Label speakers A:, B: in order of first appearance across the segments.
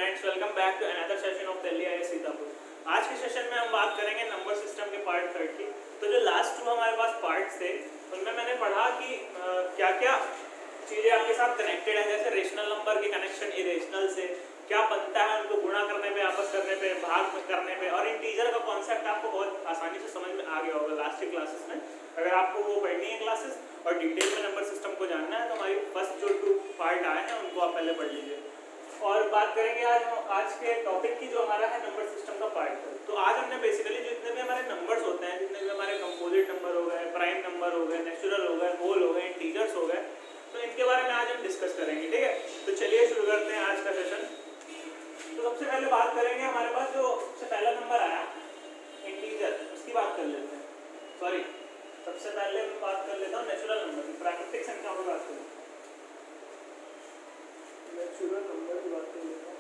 A: Students, welcome back to another session of Delhi IIS Sitapur. आज के session में हम बात करेंगे नंबर सिस्टम के पार्ट 3 की। तो जो लास्ट 2 हमारे पास पार्ट्स थे उनमें मैंने पढ़ा कि क्या क्या चीज़ें आपके साथ कनेक्टेड है, जैसे रेशनल नंबर के कनेक्शन इरेशनल से क्या बनता है, उनको गुणा करने पे, आपस करने पे, भाग करने पे, और इंटीजर का कॉन्सेप्ट आपको बहुत आसानी से समझ में आ गया होगा लास्ट के क्लासेस में। अगर आपको वो पढ़नी है क्लासेस और डिटेल में नंबर सिस्टम को जानना है तो हमारी फर्स्ट जो 2 पार्ट आए हैं उनको आप पहले पढ़ लीजिए। और बात करेंगे आज के टॉपिक की जो हमारा है नंबर सिस्टम का पार्ट। तो आज हमने बेसिकली जितने भी हमारे नंबर्स होते हैं, जितने भी हमारे कंपोजिट नंबर हो गए, प्राइम नंबर हो गए, नेचुरल हो गए, होल हो गए, इंटीजर्स हो गए, तो इनके बारे में आज हम डिस्कस करेंगे। ठीक है, तो चलिए शुरू करते हैं आज का सेशन। तो सबसे पहले बात करेंगे, हमारे पास जो सबसे पहला नंबर आया इंटीजर, उसकी बात कर लेते हैं। सॉरी, सबसे पहले मैं बात कर लेता हूँ नेचुरल नंबर की, प्राकृतिक संख्याओं की बात करें। नेचुरल नंबर की बात कर लेता हूँ।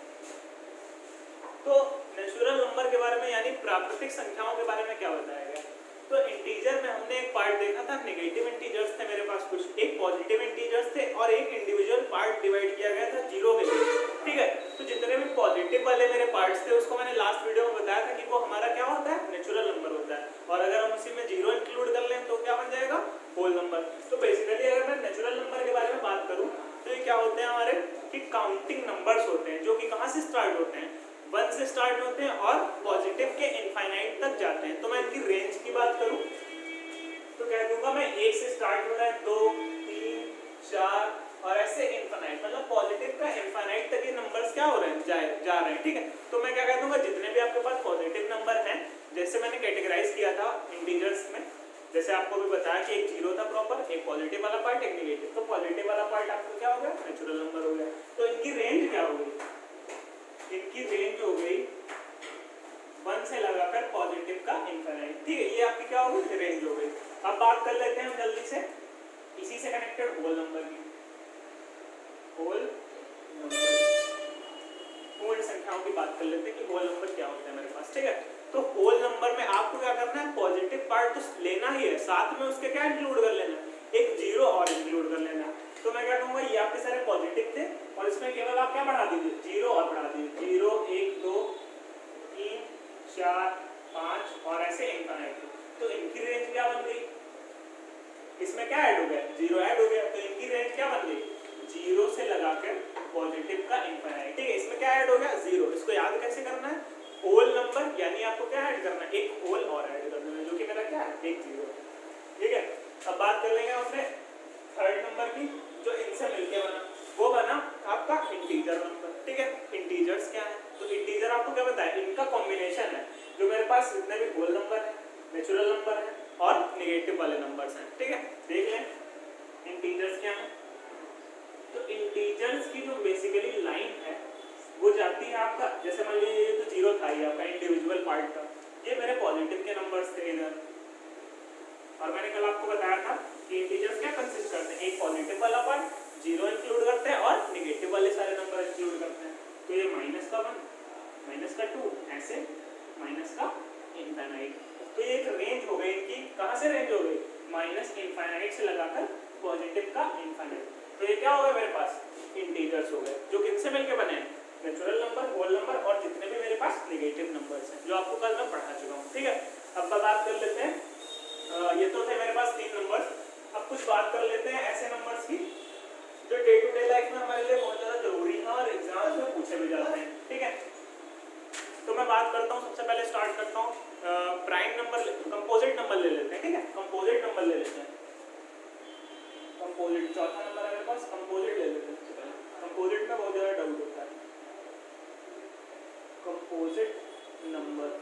A: तो नेचुरल नंबर के बारे में यानी प्राकृतिक संख्याओं के बारे में क्या बताया गया। तो इंटीजर में हमने एक पार्ट देखा था, नेगेटिव इंटीजर्स थे मेरे पास कुछ, एक पॉजिटिव इंटीजर्स थे और एक इंडिविजुअल पार्ट डिवाइड किया गया था जीरो के लिए। ठीक है, तो जितने भी पॉजिटिव वाले मेरे पार्ट्स थे उसको मैंने लास्ट वीडियो में बताया था कि वो हमारा क्या होता है, नेचुरल नंबर होता है, और अगर हम उसी में जीरो इंक्लूड कर लें तो क्या बन जाएगा, होल नंबर। तो बेसिकली अगर मैं नेचुरल नंबर के बारे में बात करूं तो ये क्या होते हैं हमारे कि काउंटिंग नंबर्स होते हैं, जो कि कहां से स्टार्ट होते हैं, 1 से स्टार्ट होते हैं और पॉजिटिव के इनफाइनाइट तक जाते हैं। तो मैं इनकी रेंज की बात करूं तो कह दूंगा मैं 1 से स्टार्ट हो रहा है, 2, 3, 4 और ऐसे इनफाइनाइट, मतलब पॉजिटिव का इनफाइनाइट तक ये नंबर्स क्या हो रहे हैं, जा रहे हैं। ठीक है, तो मैं क्या कह दूंगा, जितने भी आपके पास पॉजिटिव नंबर हैं, जैसे मैंने कैटेगराइज किया था इंटीजर्स में, जैसे आपको भी बताया कि एक जीरो था प्रॉपर, एक पॉजिटिव वाला पार्ट, एक नेगेटिव। तो पॉजिटिव वाला पार्ट आपको क्या हो गया, नेचुरल नंबर हो गया। तो इनकी रेंज क्या हो गई, इनकी रेंज हो गई 1 से लगाकर पॉजिटिव का इनफाइनाइट। ठीक है, ये आपकी क्या हो गई, रेंज हो गई। अब बात कर लेते हैं हम जल्दी से इसी से कनेक्टेड होल नंबर की। होल नंबर, पूर्ण संख्याओं की बात कर लेते हैं कि होल नंबर क्या होता है मेरे पास। ठीक है, तो होल नंबर में आपको क्या करना है, पॉजिटिव पार्ट तो लेना ही है, साथ में उसके क्या इंक्लूड कर लेना, एक जीरो और इंक्लूड कर लेना। तो मैं क्या कहूंगा, ये आपके सारे पॉजिटिव थे और इसमें केवल आप क्या बढ़ा दीजिए, जीरो और बढ़ा दीजिए, 0, 1, 2, 3, 4, 5 और ऐसे इनफाइनाइट। तो इनकी रेंज क्या बन गई, इसमें क्या ऐड हो गया, जीरो ऐड हो गया। तो इनकी रेंज क्या बन गई, जीरो से लगाकर पॉजिटिव का इनफाइनाइट। ठीक है, इसमें क्या ऐड हो गया, जीरो। इसको याद कैसे करना है, होल नंबर यानी आपको क्या ऐड करना है, एक होल और ऐड कर देना, जो कि मेरा क्या है, एक जीरो। ठीक है, अब बात कर लेंगे अपने थर्ड नंबर की, जो इनसे मिलके बना, वो बना आपका इंटीजर नंबर। ठीक है, इंटीजर्स क्या है, तो इंटीजर आपको क्या बताया, इनका कॉम्बिनेशन है, जो मेरे पास जितने भी होल नंबर है, नेचुरल नंबर है और नेगेटिव वाले नंबर्स हैं। ठीक है, देख लें इंटीजर्स क्या है। तो इंटीजर्स की जो बेसिकली लाइन है वो जाती है आपका, जैसे मान लीजिए ये तो जीरो था, ये आपका इंडिविजुअल पार्ट था, ये मेरे पॉजिटिव के नंबर्स थे इधर। और मैंने कल आपको बताया था कि इंटीजर्स क्या कंसिस्ट करते हैं, एक पॉजिटिव वाला पार्ट, जीरो इंक्लूड करते हैं और नेगेटिव वाले सारे नंबर इंक्लूड करते हैं। तो ये माइनस का 1, माइनस का 2, ऐसे माइनस का इनफाइनाइट। तो ये एक रेंज हो गई इनकी, कहाँ से रेंज हो गई, माइनस इनफाइनाइट से लगाकर पॉजिटिव का इनफाइनाइट। तो ये क्या हो गया मेरे पास, इंटीजर्स हो गए, जो किनसे मिलके बने हैं, नेचुरल नंबर, होल नंबर और जितने भी मेरे पास नेगेटिव नंबर्स हैं, जो आपको कल मैं पढ़ा चुका हूँ। ठीक है, अब बात कर लेते हैं, ये तो थे मेरे पास 3 नंबर्स। अब कुछ बात कर लेते हैं ऐसे नंबर्स की जो डे टू डे लाइफ में हमारे लिए बहुत ज़्यादा जरूरी है और एग्जाम्स में पूछे भी जाते हैं। ठीक है, तो मैं बात करता हूँ, सबसे पहले स्टार्ट करता हूँ प्राइम नंबर, कंपोजिट नंबर ले लेते हैं। ठीक है, कंपोजिट नंबर ले लेते हैं, कंपोजिट चौथा नंबर है मेरे पास, कंपोजिट ले लेते हैं। सबसे पहले कंपोजिट में बहुत ज़्यादा डाउट होता है, कंपोजिट नंबर।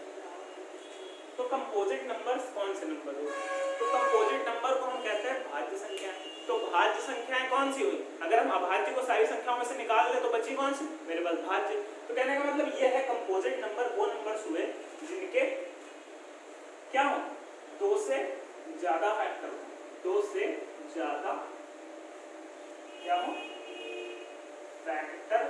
A: तो कंपोजिट नंबर्स कौन से नंबर हुए, तो कंपोजिट नंबर को हम कहते हैं भाज्य संख्याएं। तो भाज्य संख्याएं कौन सी हुई, अगर हम अभाज्य को सारी संख्याओं में से निकाल दें तो बची कौन सी, मेरे पास भाज्य। तो कहने का मतलब ये है, कंपोजिट नंबर वो नंबर्स हुए जिनके क्या हो, 2 से ज्यादा फैक्टर हो, 2 से ज्यादा क्या हो, फैक्टर।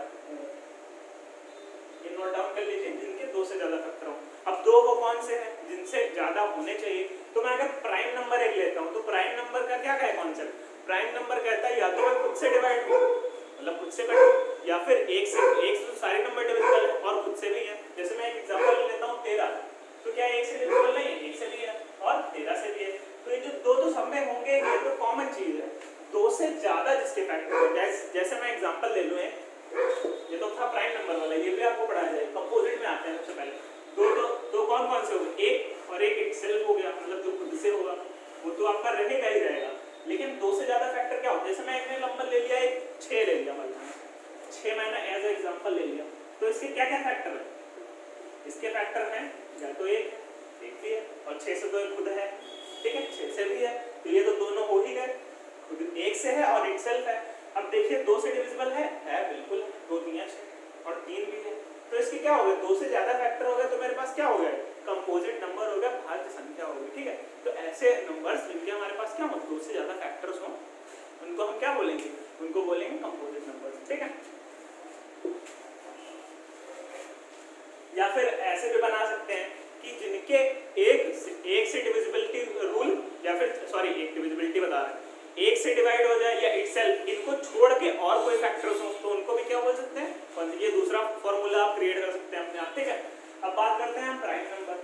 A: ये नोट डाउन कर लीजिए, जिनके 2 से ज्यादा फैक्टर हो। अब 2 वो कौन से हैं, जिनसे ज्यादा होने चाहिए। तो मैं अगर प्राइम नंबर एक लेता हूं तो प्राइम नंबर का क्या है कॉन्सेप्ट, प्राइम नंबर कहता है या तो मैं खुद से डिवाइड करूं, मतलब खुद से करूं, या फिर एक से तो सारे नंबर डिविजिबल एग्जांपल ले लिया, तो इसके क्या क्या फैक्टर है? इसके फैक्टर हैं या तो एक भी है और 6 से तो एक खुद है, ठीक है, 6 से भी है, तो ये तो दोनों हो ही गए, खुद एक से है और इटसेल्फ है। अब देखिए 2 से डिविजिबल है बिल्कुल, 2 3 6 और 3 भी है, तो इसके क्या हो गए? 2 से ज्यादा फैक्टर हो गए, तो मेरे पास क्या हो गया? कंपोजिट नंबर हो गया, भाज्य संख्या हो गई, ठीक है। तो ऐसे नंबर्स जिनके हमारे पास क्या हो, 2 से ज्यादा फैक्टर्स हो, उनको हम क्या बोलेंगे? उनको बोलेंगे कंपोजिट नंबर्स, ठीक है। या फिर ऐसे भी बना सकते हैं कि जिनके एक से डिविजिबिलिटी रूल, या फिर सॉरी एक डिविजिबिलिटी बता रहे हैं, एक से डिवाइड हो जाए या इटसेल्फ, इनको छोड़ के और कोई फैक्टर्स हो, तो उनको भी क्या बोल सकते हैं? और ये दूसरा फॉर्मूला आप क्रिएट कर सकते हैं अपने आप, ठीक है। अब बात करते हैं हम प्राइम नंबर।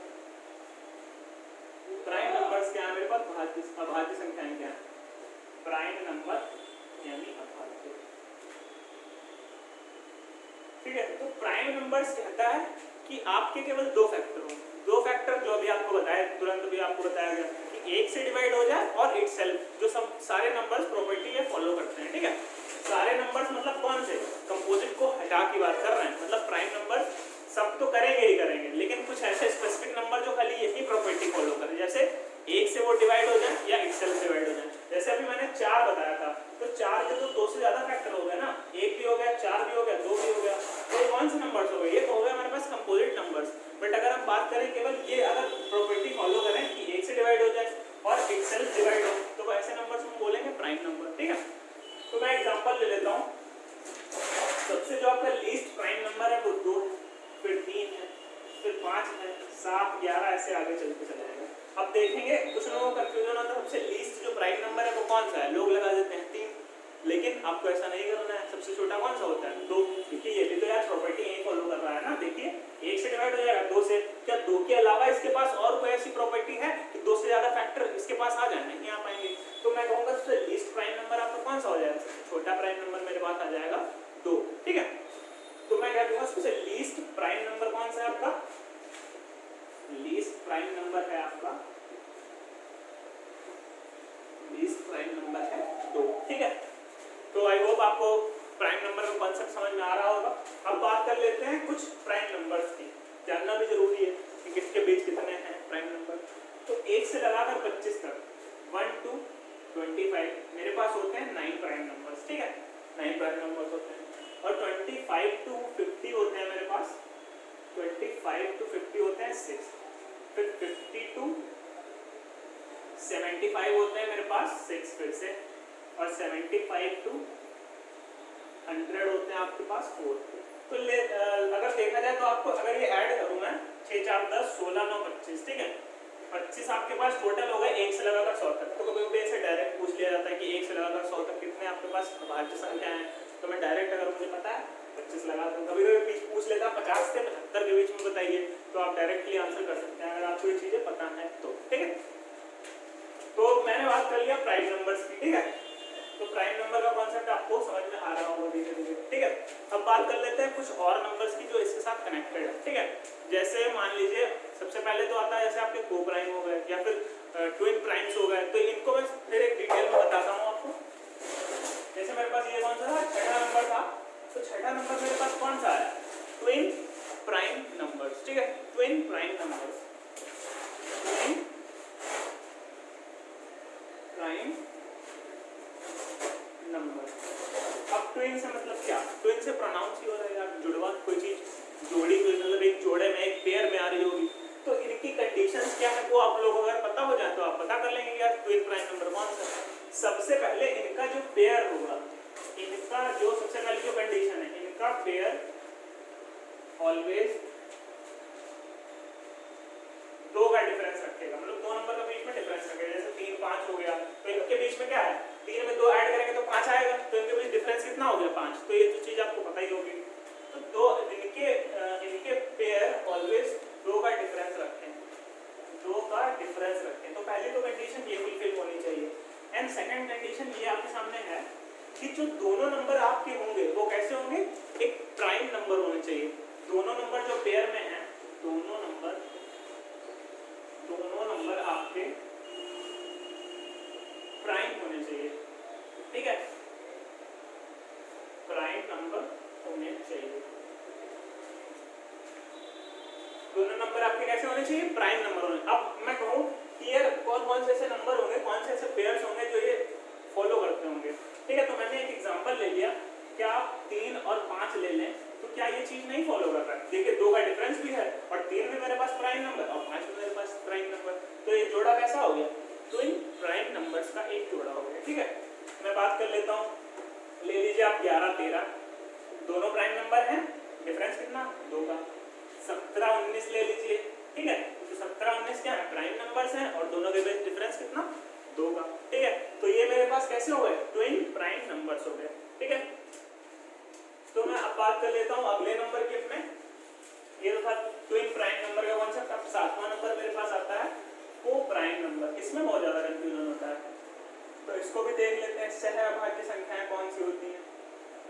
A: प्राइम नंबर्स क्या है मेरे पास? अभाज्य संख्याएं क्या है? प्राइम नंबर यानी अभाज्य, ठीक है। तो प्राइम नंबर्स कहता है कि आपके केवल 2 फैक्टर हो, 2 फैक्टर जो अभी आपको बताया, तुरंत भी आपको बताया गया कि एक से डिवाइड हो जाए और इटसेल्फ, जो सब सारे नंबर्स प्रॉपर्टी ये फॉलो करते हैं, ठीक है। सारे नंबर्स मतलब कौन से? कंपोजिट को हटा की बात कर रहे हैं, मतलब प्राइम नंबर सब तो करेंगे ही करेंगे, लेकिन कुछ ऐसे स्पेसिफिक नंबर जो खाली यही प्रॉपर्टी फॉलो करें, जैसे एक से वो डिवाइड हो जाए या इटसेल्फ डिवाइड हो जाए। जैसे अभी मैंने 4 बताया था, तो 4 के तो 2 से ज्यादा फैक्टर हो गए ना, 1 भी हो गया, 4 भी हो गया, 2 भी हो गया, तो ये कौन से नंबर्स हो गए? ये तो हो गए हमारे पास कंपोजिट नंबर्स। बट अगर हम बात करें केवल ये अगर प्रॉपर्टी फॉलो करें कि एक से डिवाइड हो जाए और इटसेल्फ डिवाइड हो, तो ऐसे नंबर्स हम बोलेंगे प्राइम नंबर, ठीक है। तो मैं एग्जांपल ले लेता हूँ। सबसे जो आपका लीस्ट प्राइम नंबर है वो 2 है, फिर 3 है, फिर 5 है, 7 11 ऐसे आगे चलते चले जाएगा। अब देखेंगे कुछ लोगों को कंफ्यूजन होता है, सबसे लीस्ट जो प्राइम नंबर है वो कौन सा है? लोग लगा देते हैं 3, लेकिन आपको ऐसा नहीं करना है। सबसे छोटा कौन सा होता है? 2, क्योंकि ये भी तो यार प्रॉपर्टी यही फॉलो कर रहा है ना। देखिए 1 से डिवाइड हो जाएगा 2 से, क्या 2 के अलावा इसके पास और कोई ऐसी प्रॉपर्टी है कि 2 से ज्यादा फैक्टर इसके पास आ जाए? नहीं आ पाएंगे। तो मैं कहूँगा सबसे लीस्ट प्राइम नंबर आपका कौन सा हो जाएगा? सबसे छोटा प्राइम नंबर मेरे पास आ जाएगा 2, ठीक है। तो मैं क्या कहूँगा सबसे लीस्ट प्राइम नंबर कौन सा है आपका? लीस्ट प्राइम नंबर है आपका, लीस्ट प्राइम नंबर है 2, ठीक है। तो आई होप आपको प्राइम नंबर का कॉन्सेप्ट समझ में आ रहा होगा। अब बात कर लेते हैं कुछ प्राइम नंबर्स की, जानना भी जरूरी है कि किसके बीच कितने हैं प्राइम नंबर। तो 1 से लगाकर 25 तक, 1 to 25 मेरे पास होते हैं 9 प्राइम नंबर्स, ठीक है, 9 प्राइम नंबर्स होते हैं। और 25 to 50 होते हैं मेरे पास, 25 to 50 होते हैं 6, फिर 50 to 75 होते हैं मेरे पास 6 फिर से, और 75 to 100 होते हैं आपके पास 4। तो अगर देखा जाए तो आपको अगर ये ऐड करूं मैं 6 4 10 16 9 25, ठीक है, 25 आपके पास टोटल हो गए 1 से लगाकर 100 तक। तो कभी-कभी ऐसे डायरेक्ट पूछ लिया जाता है कि 1 से लगाकर 100 तक कितने आपके पास अभाज्य संख्याएं हैं, तो मैं डायरेक्ट अगर मुझे पता है 25 लगा दूं। कभी-कभी पूछ लेता 50 से 75 के बीच में बताइए, तो आप डायरेक्टली आंसर कर सकते हैं अगर आपको ये चीजें पता है तो, ठीक है। तो मैंने बात कर लिया प्राइम नंबर्स की, ठीक है। तो प्राइम नंबर का कॉन्सेप्ट आपको समझ में आ रहा होगा धीरे-धीरे, ठीक है। अब बात कर लेते हैं कुछ और नंबर्स की जो इसके साथ कनेक्टेड है, ठीक है। जैसे मान लीजिए सबसे पहले तो आता है जैसे आपके को प्राइम हो गए या फिर ट्विन प्राइम्स हो गए, तो इनको मैं फिर एक डिटेल में बताता हूँ आपको। जैसे मेरे पास ये कौन सा था? 6वां नंबर था, तो 6वां नंबर मेरे पास कौन सा है? ट्विन प्राइम नंबर्स, ठीक है, twin prime numbers, twin prime number. अब ट्विन से मतलब क्या? ट्विन से प्रोनाउंस ही हो रहा है यार, जुड़वा, कोई चीज जोड़ी हुई, मतलब एक जोड़े में एक पेयर में आ रही होगी, तो इनकी कंडीशंस क्या है वो आप लोगों को अगर पता हो जाए तो आप पता कर लेंगे यार ट्विन प्राइम नंबर कौन सा है। सबसे पहले इनका जो पेयर होगा, इनका जो सबसे पहले जो कंडीशन है, इनका पेयर ऑलवेज 2 का डिफरेंस रखेगा, मतलब 2 नंबर के बीच में डिफरेंस रखेगा। जैसे 3 5 हो गया, तो इनके बीच में क्या है? 3 में 2 ऐड करेंगे तो 5 आएगा, तो इनके बीच डिफरेंस कितना हो गया? 5। तो ये तो चीज आपको पता ही होगी। तो 2 इनके पेयर ऑलवेज 2 का डिफरेंस रखें, 2 का डिफरेंस रखें। तो पहली तो कंडीशन ये फुलफिल होनी चाहिए। एंड सेकंड कंडीशन ये आपके सामने है कि जो दोनों नंबर आपके होंगे वो कैसे होंगे? एक प्राइम नंबर होने चाहिए। दोनों नंबर जो पेयर में हैं, दोनों नंबर आपके प्राइम होने चाहिए, ठीक है, प्राइम नंबर होने चाहिए। चाहिए प्राइम नंबर होने। अब मैं कहूँ कि यार कौन कौन से ऐसे नंबर होंगे, कौन से ऐसे पेयर्स होंगे जो ये फॉलो करते होंगे, ठीक है। तो मैंने एक एग्जांपल ले लिया, क्या आप 3 और 5 ले लें तो क्या ये चीज नहीं फॉलो कर रहा है? देखिए 2 का डिफरेंस भी है और 3 भी मेरे पास प्राइम नंबर और 5 भी मेरे पास प्राइम नंबर, तो ये जोड़ा कैसा हो गया? तो इन प्राइम नंबर्स का एक जोड़ा हो गया, ठीक है। मैं बात कर लेता हूँ, ले लीजिए आप 11 13 दोनों प्राइम नंबर हैं, डिफरेंस कितना? 2 का। 17 19 ले लीजिए, ठीक है। तो 17 19 क्या है? प्राइम नंबर्स हैं और दोनों के बीच डिफरेंस कितना? 2 का, ठीक है। तो ये मेरे पास कैसे हो गए? ट्विन प्राइम नंबर्स हो गए, ठीक है। तो मैं अब बात कर लेता हूँ अगले नंबर के में। ये तो था ट्विन प्राइम नंबर का कॉन्सेप्ट। अब 7वां नंबर मेरे पास आता है को प्राइम नंबर। इसमें बहुत ज्यादा कंफ्यूजन होता है, तो इसको भी देख लेते हैं। सहअभाज्य संख्याएं कौन सी होती हैं?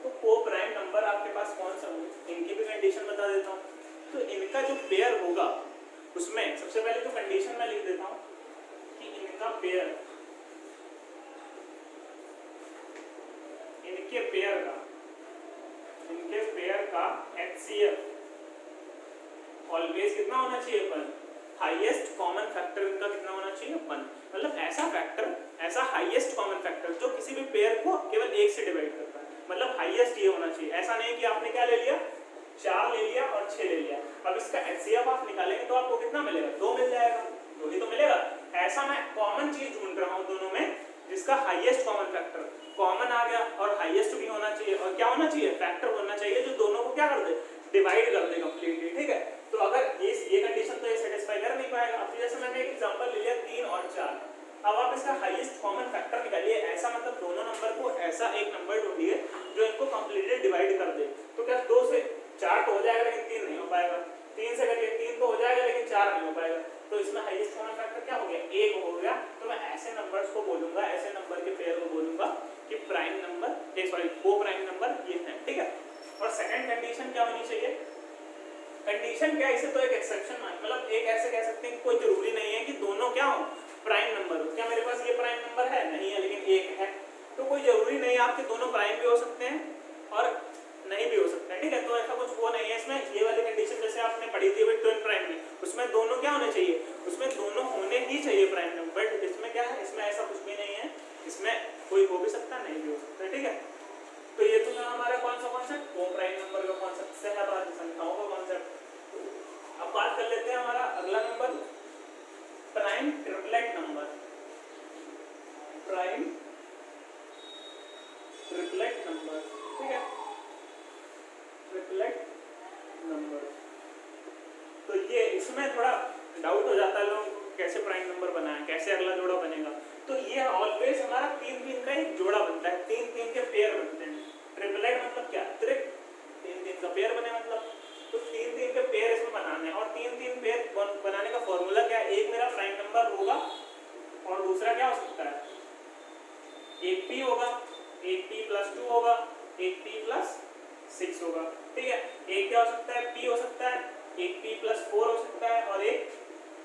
A: तो को प्राइम नंबर आपके पास कौन सा होंगे, इनकी भी कंडीशन बता देता हूँ। तो इनका जो पेयर होगा उसमें सबसे पहले तो कंडीशन मैं लिख देता हूँ कि इनका पेयर, इनके पेयर का HCF ऑलवेज कितना होना चाहिए? 1। हाईएस्ट कॉमन फैक्टर इनका कितना होना चाहिए? 1। मतलब ऐसा फैक्टर, ऐसा हाईएस्ट कॉमन फैक्टर जो किसी भी पेयर को केवल 1 से डिवाइड करता है, मतलब हाईएस्ट ये होना चाहिए। ऐसा नहीं कि आपने क्या ले लिया, 4 ले लिया और 6 ले लिया। अब इसका HCF आप निकालेंगे तो आपको कितना मिलेगा? 2 मिल जाएगा, 2 ही तो मिलेगा। ऐसा मैं कॉमन चीज ढूंढ रहा हूँ दोनों में, जिसका हाईएस्ट कॉमन फैक्टर कॉमन आ गया और हाईएस्ट भी होना चाहिए, और क्या होना चाहिए? फैक्टर होना चाहिए जो दोनों को क्या कर दे? डिवाइड कर दे कंप्लीटली, ठीक है। तो अगर ये कंडीशन तो ये सेटिस्फाई कर नहीं पाएगा। अब जैसे मैंने एक एग्जांपल ले लिया 3 और 4, अब आप इसका हाईएस्ट कॉमन फैक्टर निकालिए। ऐसा मतलब दोनों नंबर को ऐसा एक नंबर ढूंढिए जो इनको कंप्लीटली डिवाइड कर दे। तो क्या 2 से 4 तो हो जाएगा लेकिन 3 नहीं हो पाएगा, 3 से करिए 3 तो हो जाएगा लेकिन 4 नहीं हो पाएगा। तो इसमें हाईएस्ट कॉमन फैक्टर क्या हो गया? 1 हो गया। तो मैं ऐसे नंबर्स को बोलूंगा, ऐसे नंबर के पेयर को बोलूंगा कि प्राइम नंबर, को प्राइम नंबर ये है, ठीक है। और सेकंड कंडीशन क्या होनी चाहिए? कंडीशन क्या है? इसे तो एक एक्सेप्शन मान, मतलब एक ऐसे कह सकते हैं कि कोई जरूरी नहीं है कि दोनों क्या हो? प्राइम नंबर हो। क्या मेरे पास ये प्राइम नंबर है? नहीं है, लेकिन एक है, तो कोई जरूरी नहीं है आपके दोनों प्राइम भी हो सकते हैं और नहीं भी हो सकते हैं, ठीक है। तो ऐसा कुछ वो नहीं है इसमें। ये वाली कंडीशन जैसे आपने पढ़ी थी ट्विन प्राइम में, उसमें दोनों क्या होने चाहिए? उसमें दोनों होने ही चाहिए प्राइम नंबर। बट इसमें क्या है? इसमें ऐसा कुछ भी नहीं है, इसमें कोई हो भी सकता है, नहीं भी हो सकता है, ठीक है। तो ये तो था हमारा कौन सा कॉन्सेप्ट? को प्राइम नंबर का कॉन्सेप्ट, सहअभाज्य संख्याओं का कॉन्सेप्ट। अब बात कर लेते हैं हमारा अगला number, prime triplet number. Prime triplet number, ठीक है, ट्रिपलेट नंबर। तो ये इसमें थोड़ा डाउट हो जाता है लोग कैसे प्राइम नंबर बनाए, कैसे अगला जोड़ा बनेगा। तो ये ऑलवेज हमारा 3-3 का एक जोड़ा बनता है, 3-3 के पेयर बनते हैं। ट्रिपलेट मतलब क्या? त्रिक, 3-3 का पेयर बने मतलब। तो 3-3 के पेयर इसमें बनाने हैं और 3-3 पेयर बनाने का फॉर्मूला क्या है? एक मेरा प्राइम नंबर होगा और दूसरा क्या हो सकता है? एक p होगा, एक p + 2 होगा, एक p + 6 होगा, ठीक है। एक क्या हो सकता है? p हो सकता है, एक p + 4 हो सकता है और एक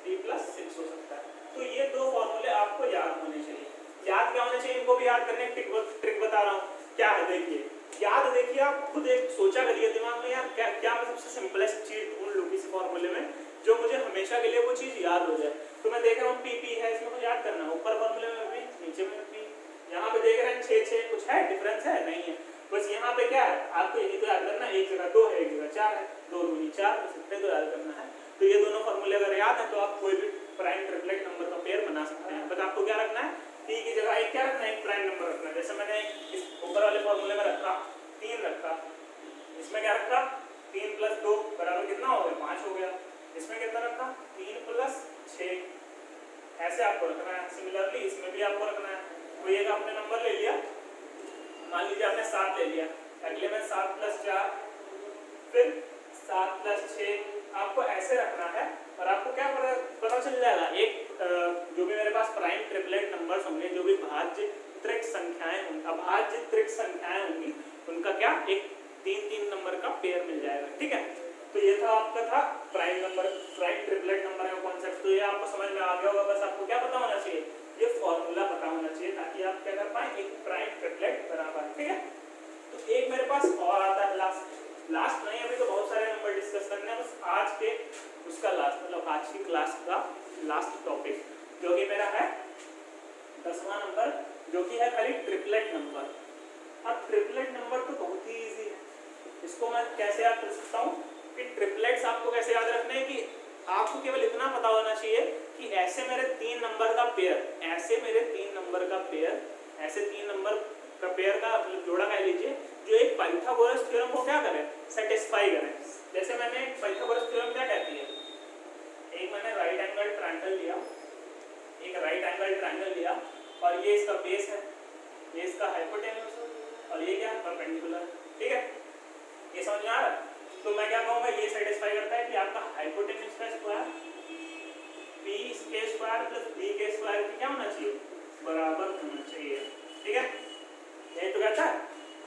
A: p + 6 हो सकता है। तो ये दो फॉर्मूले आपको याद होने चाहिए। याद क्या होने चाहिए? इनको भी याद करने की ट्रिक बता रहा हूँ। क्या है देखिए, याद देखिए, आप खुद एक सोचा करिए दिमाग में, यार क्या मैं सबसे सिंपलेस्ट चीज ढूंढ लूँ किसी फॉर्मूले में जो मुझे हमेशा के लिए वो चीज याद हो जाए। तो मैं देख रहा हूँ p है, इसमें कुछ याद करना है, ऊपर फॉर्मूले में भी, नीचे में p। यहाँ पे देख रहे हैं 6-6, कुछ है डिफरेंस है? नहीं है। बस यहाँ पे क्या है? आपको यही तो याद करना है, एक जगह 2 है, एक जगह 4 है, 2 दूनी 4, बस इतने तो याद करना है। तो ये दोनों फॉर्मूले अगर याद है तो आप कोई भी प्राइम ट्रिपलेट नंबर का पेयर बना सकते हैं। बट आपको क्या रखना है? p की जगह एक क्या रखना है? एक प्राइम नंबर रखना है। जैसे मैंने इस ऊपर वाले फॉर्मूले में रखा 3 रखा, इसमें क्या रखा? 3 + 2 बराबर कितना हो गया? 5 हो गया। इसमें कितना रखा? 3 + 6। ऐसे आपको रखना है। सिमिलरली इसमें भी आपको रखना है। कोई एक आपने नंबर ले लिया, मान लीजिए आपने 7 ले लिया, अगले में 7 + 4, फिर 7 + 6, आपको ऐसे रखना है। और आपको क्या पता चल जाएगा? एक जो भी मेरे पास प्राइम ट्रिपलेट नंबर्स होंगे, जो भी भाज्य त्रिक संख्याएं होंगी, अभाज्य त्रिक संख्याएं होंगी, उनका क्या एक 3-3 नंबर का पेयर मिल जाएगा, ठीक है। तो ये था आपका था prime number, prime triplet number का कॉन्सेप्ट। तो ये आपको समझ में आ गया होगा। बस आपको क्या पता होना चाहिए? ये फॉर्मूला पता होना चाहिए, ताकि आप क्या कर पाए? एक प्राइम ट्रिपलेट बना पाए, ठीक है। तो एक मेरे पास और आता है लास्ट नहीं, अभी तो बहुत सारे नंबर डिस्कस करने हैं, बस आज के उसका लास्ट, मतलब आज की क्लास का लास्ट टॉपिक, जो कि मेरा है 10वां नंबर, जो कि है खाली ट्रिपलेट नंबर। अब ट्रिपलेट नंबर तो बहुत ही इजी है, इसको मैं कैसे याद कर सकता हूँ कि ट्रिपलेट्स आपको कैसे याद रखने हैं कि आपको केवल इतना पता होना चाहिए कि ऐसे मेरे 3 नंबर का पेयर, ऐसे मेरे 3 नंबर का पेयर, ऐसे 3 नंबर का पेयर का जोड़ा कह लीजिए, जो एक पाइथागोरस थ्योरम को क्या करें, सेटिस्फाई करें। जैसे मैंने पाइथागोरस थ्योरम क्या कहती है, एक मैंने राइट एंगल ट्रायंगल लिया, एक राइट एंगल ट्रायंगल लिया और ये इसका बेस है, ये इसका हाइपोटेन्यूज है और ये क्या है, परपेंडिकुलर। ठीक है, ये समझ में आ रहा है? तो मैं क्या कहूँगा, ये सेटिस्फाई करता है कि आपका हाइपोटेन्यूज का स्क्वायर बी के स्क्वायर प्लस बी के स्क्वायर की क्या होना चाहिए, बराबर होना चाहिए। ठीक है, ये तो कहता है।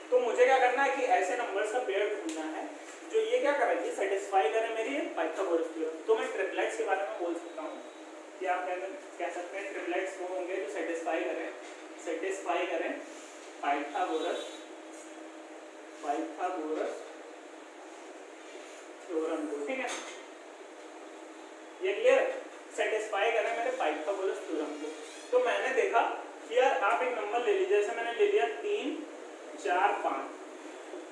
A: तो मुझे क्या करना है कि ऐसे नंबर्स का पेयर ढूंढना है जो ये क्या करेंगे, सेटिस्फाई करें मेरी पाइथागोरस थ्योरम। तो मैं ट्रिपलेट्स के बारे में बोल सकता हूँ कि आप कह सकते हैं ट्रिपलेट्स वो होंगे जो सेटिस्फाई करें पाइथागोरस थ्योरम को। ठीक है, ये क्लियर है, सेटिस्फाई करें मेरे पाइथागोरस थ्योरम को। तो मैंने देखा कि यार आप एक नंबर ले लीजिए, जैसे मैंने ले लिया 3, 4, 5।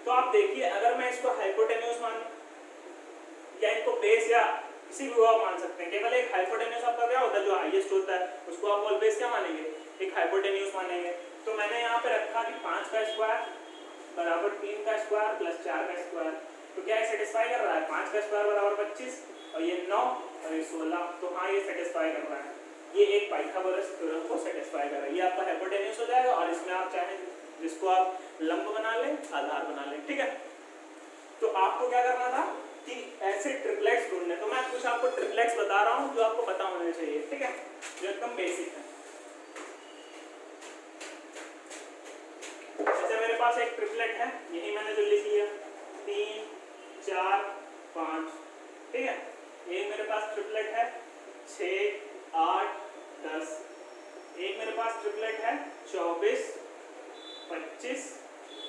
A: तो आप देखिए, अगर मैं इसको हाइपोटेन्यूज मानूं या इनको बेस या किसी भी आप मान सकते हैं, केवल एक हाइपोटेन्यूज आपका क्या होता है, जो हाईएस्ट होता है उसको आप ऑलवेज क्या मानेंगे, एक हाइपोटेन्यूज मानेंगे। तो मैंने यहाँ पे रखा कि 5 का स्क्वायर बराबर 3 का स्क्वायर प्लस 4 का स्क्वायर। तो क्या सेटिस्फाई कर रहा है, 5 का स्क्वायर बराबर 25 और ये 9 और ये 16। तो हाँ, ये सेटिस्फाई कर रहा है, ये एक पाइथागोरस थ्योरम को सेटिस्फाई कर रहा है। ये आपका हाइपोटेन्यूज हो जाएगा और इसमें आप चाहे जिसको आप लंब बना लें, आधार बना लें। ठीक है, तो आपको क्या करना था कि ऐसे ट्रिपलेट्स ढूंढने। तो मैं कुछ आपको ट्रिपलेट्स बता रहा हूँ जो आपको पता होने चाहिए। ठीक है, जो एकदम बेसिक है। जैसे मेरे पास एक ट्रिपलेट है, यही मैंने जो लिख लिया 3, 4, 5। ठीक है, एक मेरे पास ट्रिपलेट है 6, 8, 10। एक मेरे पास ट्रिपलेट है 24, 25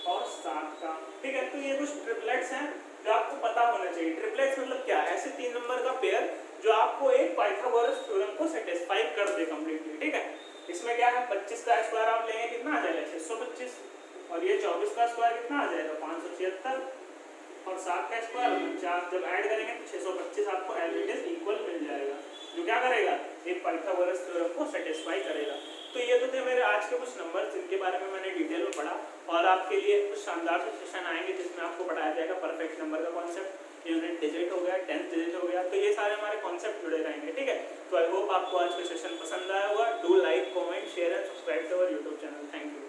A: और 7 का। ठीक है, तो ये कुछ ट्रिपलेट्स हैं जो आपको पता होना चाहिए। ट्रिपलेट्स मतलब क्या, ऐसे 3 नंबर का पेयर जो आपको एक पाइथागोरस थ्योरम को सेटिस्फाई कर दे कंप्लीटली। ठीक है, इसमें क्या है, 25 का स्क्वायर आप लेंगे कितना आ जाएगा, 625 और ये 24 का स्क्वायर कितना आ जाएगा, 576 और 7 का स्क्वायर 49। जब ऐड करेंगे तो 625 आपको एज इट इज इक्वल मिल जाएगा, जो क्या करेगा, एक पाइथागोरस थ्योरम को सेटिस्फाई करेगा। तो ये तो थे मेरे आज के कुछ नंबर जिनके बारे में मैंने डिटेल में पढ़ा, और आपके लिए कुछ शानदार से सेशन आएंगे जिसमें आपको पढ़ाया जाएगा परफेक्ट नंबर का कॉन्सेप्ट, यूनिट डिजिट हो गया, 10th डिजिट हो गया। तो ये सारे हमारे कॉन्सेप्ट जुड़े रहेंगे। ठीक है, तो आई होप आपको आज का सेशन पसंद आया होगा। Do like, comment, share and subscribe to our YouTube channel. Thank you.